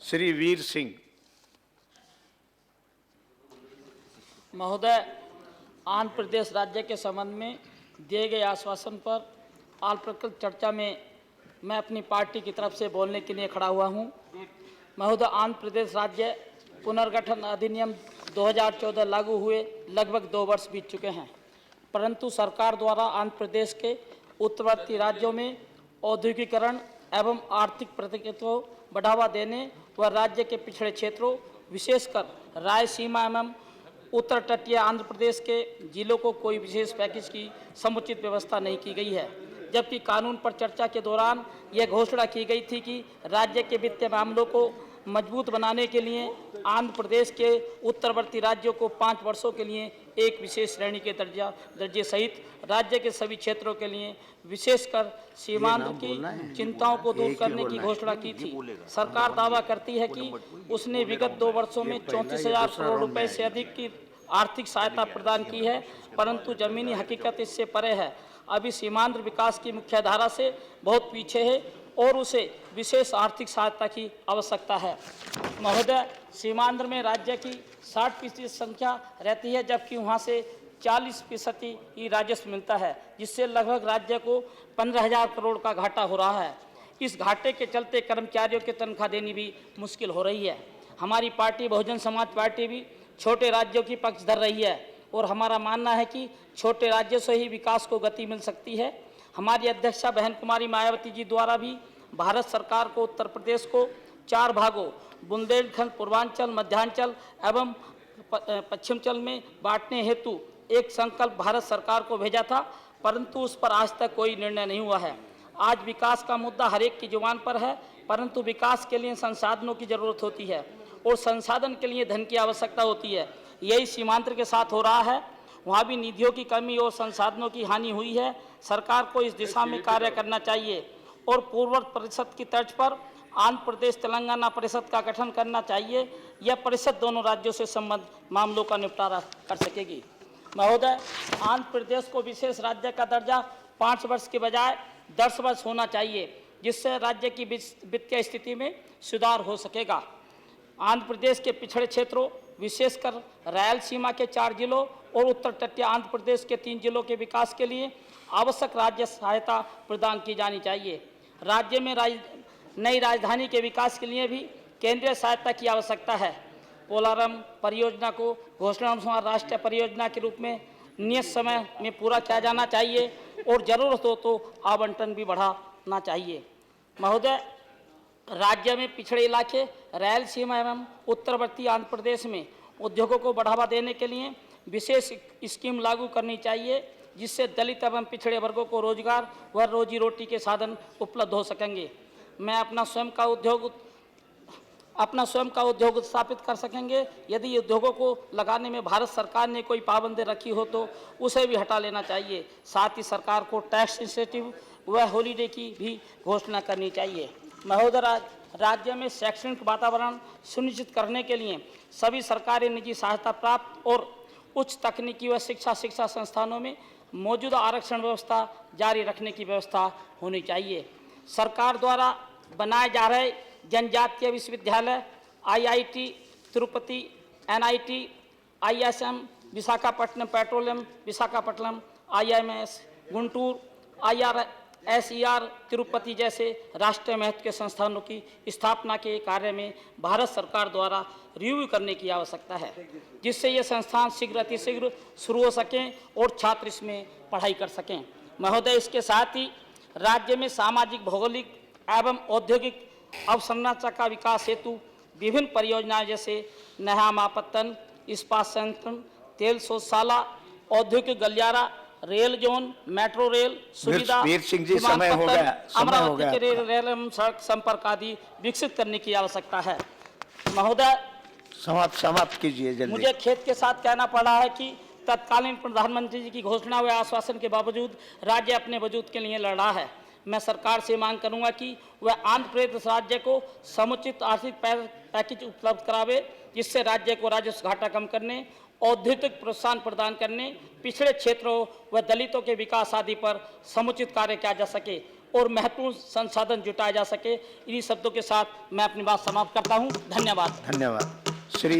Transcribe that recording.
श्री वीर सिंह। महोदय, आंध्र प्रदेश राज्य के संबंध में दिए गए आश्वासन पर अल्पकृत चर्चा में मैं अपनी पार्टी की तरफ से बोलने के लिए खड़ा हुआ हूं। महोदय, आंध्र प्रदेश राज्य पुनर्गठन अधिनियम 2014 लागू हुए लगभग 2 वर्ष बीत चुके हैं, परंतु सरकार द्वारा आंध्र प्रदेश के उत्तरवर्ती राज्यों में औद्योगिकीकरण एवं आर्थिक प्रगति को बढ़ावा देने व राज्य के पिछड़े क्षेत्रों विशेषकर रायसीमा एवं उत्तर तटीय आंध्र प्रदेश के जिलों को कोई विशेष पैकेज की समुचित व्यवस्था नहीं की गई है, जबकि कानून पर चर्चा के दौरान यह घोषणा की गई थी कि राज्य के वित्तीय मामलों को मजबूत बनाने के लिए आंध्र प्रदेश के उत्तरवर्ती राज्यों को 5 वर्षों के लिए एक विशेष श्रेणी के दर्जे सहित राज्य के सभी क्षेत्रों के लिए विशेषकर सीमांत की चिंताओं को दूर करने की घोषणा की थी। सरकार दावा करती है कि उसने विगत 2 वर्षों में 34,000 करोड़ रुपए से अधिक की आर्थिक सहायता प्रदान की है, परंतु जमीनी हकीकत इससे परे है। अभी सीमांध्र विकास की मुख्य धारा से बहुत पीछे है और उसे विशेष आर्थिक सहायता की आवश्यकता है। महोदय, सीमांध्र में राज्य की 60% संख्या रहती है, जबकि वहां से 40% ही राजस्व मिलता है, जिससे लगभग राज्य को 15,000 करोड़ का घाटा हो रहा है। इस घाटे के चलते कर्मचारियों की तनख्वाह देनी भी मुश्किल हो रही है। हमारी पार्टी बहुजन समाज पार्टी भी छोटे राज्यों की पक्ष धर रही है और हमारा मानना है कि छोटे राज्यों से ही विकास को गति मिल सकती है। हमारी अध्यक्षा बहन कुमारी मायावती जी द्वारा भी भारत सरकार को उत्तर प्रदेश को 4 भागों बुंदेलखंड, पूर्वांचल, मध्यांचल एवं पश्चिमांचल में बांटने हेतु एक संकल्प भारत सरकार को भेजा था, परंतु उस पर आज तक कोई निर्णय नहीं हुआ है। आज विकास का मुद्दा हर एक की जुबान पर है, परंतु विकास के लिए संसाधनों की जरूरत होती है और संसाधन के लिए धन की आवश्यकता होती है। यही सीमांध्र के साथ हो रहा है। वहाँ भी निधियों की कमी और संसाधनों की हानि हुई है। सरकार को इस दिशा में कार्य करना चाहिए और पूर्ववर्ती परिषद की तर्ज पर आंध्र प्रदेश तेलंगाना परिषद का गठन करना चाहिए। यह परिषद दोनों राज्यों से संबद्ध मामलों का निपटारा कर सकेगी। महोदय, आंध्र प्रदेश को विशेष राज्य का दर्जा 5 वर्ष के बजाय 10 वर्ष होना चाहिए, जिससे राज्य की वित्तीय स्थिति में सुधार हो सकेगा। आंध्र प्रदेश के पिछड़े क्षेत्रों विशेषकर रायलसीमा के 4 जिलों और उत्तर तटीय आंध्र प्रदेश के 3 जिलों के विकास के लिए आवश्यक राज्य सहायता प्रदान की जानी चाहिए। राज्य में नई राजधानी के विकास के लिए भी केंद्रीय सहायता की आवश्यकता है। पोलारम परियोजना को घोषणानुसार राष्ट्रीय परियोजना के रूप में नियत समय में पूरा किया जाना चाहिए और जरूरत हो तो आवंटन भी बढ़ाना चाहिए। महोदय, राज्य में पिछड़े इलाके रायलसीमा एवं उत्तरवर्ती आंध्र प्रदेश में उद्योगों को बढ़ावा देने के लिए विशेष स्कीम लागू करनी चाहिए, जिससे दलित एवं पिछड़े वर्गों को रोजगार व रोजी रोटी के साधन उपलब्ध हो सकेंगे। मैं अपना स्वयं का उद्योग स्थापित कर सकेंगे। यदि उद्योगों को लगाने में भारत सरकार ने कोई पाबंदी रखी हो तो उसे भी हटा लेना चाहिए। साथ ही सरकार को टैक्स इंसेंटिव व हॉलीडे की भी घोषणा करनी चाहिए। महोदय, राज्य में शैक्षणिक वातावरण सुनिश्चित करने के लिए सभी सरकारी निजी सहायता प्राप्त और उच्च तकनीकी व शिक्षा संस्थानों में मौजूदा आरक्षण व्यवस्था जारी रखने की व्यवस्था होनी चाहिए। सरकार द्वारा बनाए जा रहे जनजातीय विश्वविद्यालय IIT Tirupati, NIT, ISM Visakhapatnam petroleum Visakhapatnam, IMS Guntur, IRSER Tirupati जैसे राष्ट्रीय महत्व के संस्थानों की स्थापना के कार्य में भारत सरकार द्वारा रिव्यू करने की आवश्यकता है, जिससे ये संस्थान अतिशीघ्र शुरू हो सकें और छात्र इसमें पढ़ाई कर सकें। महोदय, इसके साथ ही राज्य में सामाजिक, भौगोलिक एवं औद्योगिक अवसंरचना का विकास हेतु विभिन्न परियोजनाएं जैसे नया मापत्तन, इस्पात संयंत्र, तेल शोधशाला, औद्योगिक गलियारा, रेल जोन, मेट्रो रेल सुविधा, वीर सिंह जी, समय हो गया, अमरावती के रेल एवं सड़क संपर्क आदि विकसित करने की आवश्यकता है। महोदय, समाप्त कीजिए जल्दी। मुझे खेद के साथ कहना पड़ा है कि तत्कालीन प्रधानमंत्री जी की घोषणा व आश्वासन के बावजूद राज्य अपने वजूद के लिए लड़ रहा है। मैं सरकार से मांग करूंगा कि वह आंध्र प्रदेश राज्य को समुचित आर्थिक पैकेज उपलब्ध करावे, जिससे राज्य को राजस्व घाटा कम करने, औद्योगिक प्रोत्साहन प्रदान करने, पिछड़े क्षेत्रों व दलितों के विकास आदि पर समुचित कार्य किया जा सके। और महत्वपूर्ण संसाधन जुटाए जा सके। इन्हीं शब्दों के साथ मैं अपनी बात समाप्त करता हूं। धन्यवाद। धन्यवाद। श्री